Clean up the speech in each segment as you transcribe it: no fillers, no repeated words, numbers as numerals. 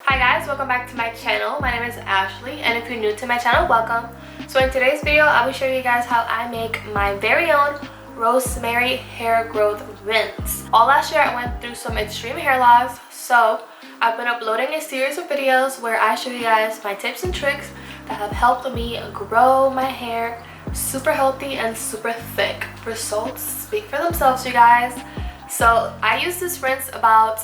Hi guys, welcome back to my channel. My name is Ashley, and if you're new to my channel, welcome. So in today's video, I will show you guys how I make my very own rosemary hair growth rinse. All last year I went through some extreme hair loss, so I've been uploading a series of videos where I show you guys my tips and tricks that have helped me grow my hair super healthy and super thick. Results speak for themselves, you guys. So I use this rinse about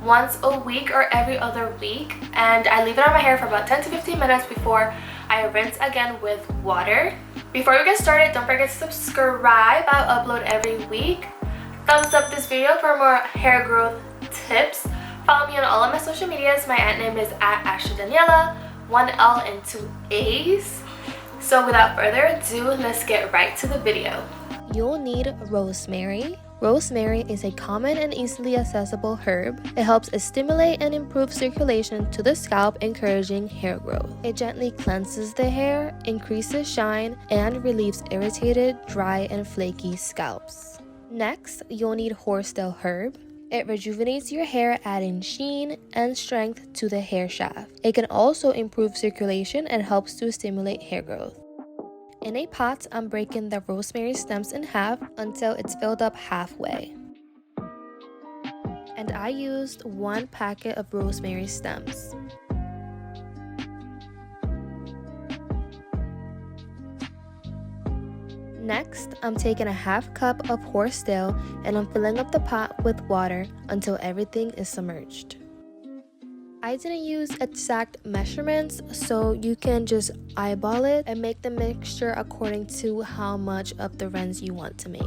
once a week or every other week, and I leave it on my hair for about 10 to 15 minutes before I rinse again with water. Before we get started, don't forget to subscribe. I'll upload every week. Thumbs up this video for more hair growth tips. Follow me on all of my social medias. My name is @Daniela, 1 L and 2 A's. So without further ado, let's get right to the video. You'll need rosemary. Rosemary is a common and easily accessible herb. It helps stimulate and improve circulation to the scalp, encouraging hair growth. It gently cleanses the hair, increases shine, and relieves irritated, dry, and flaky scalps. Next, you'll need Horsetail Herb. It rejuvenates your hair, adding sheen and strength to the hair shaft. It can also improve circulation and helps to stimulate hair growth. In a pot, I'm breaking the rosemary stems in half until it's filled up halfway. And I used 1 packet of rosemary stems. Next, I'm taking a half cup of horsetail and I'm filling up the pot with water until everything is submerged. I didn't use exact measurements, so you can just eyeball it and make the mixture according to how much of the rinse you want to make.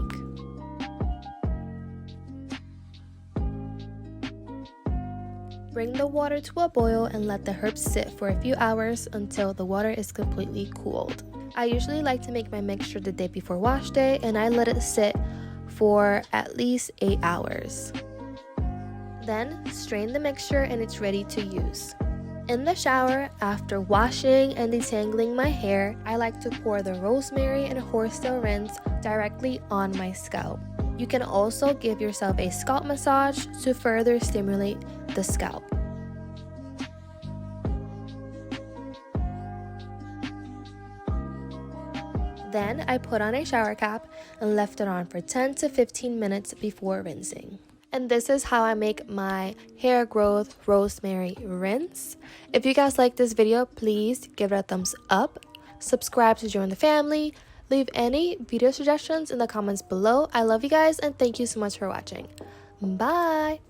Bring the water to a boil and let the herbs sit for a few hours until the water is completely cooled. I usually like to make my mixture the day before wash day, and I let it sit for at least 8 hours. Then, strain the mixture and it's ready to use. In the shower, after washing and detangling my hair, I like to pour the rosemary and horsetail rinse directly on my scalp. You can also give yourself a scalp massage to further stimulate the scalp. Then, I put on a shower cap and left it on for 10 to 15 minutes before rinsing. And this is how I make my hair growth rosemary rinse. If you guys like this video, please give it a thumbs up. Subscribe to join the family. Leave any video suggestions in the comments below. I love you guys and thank you so much for watching. Bye!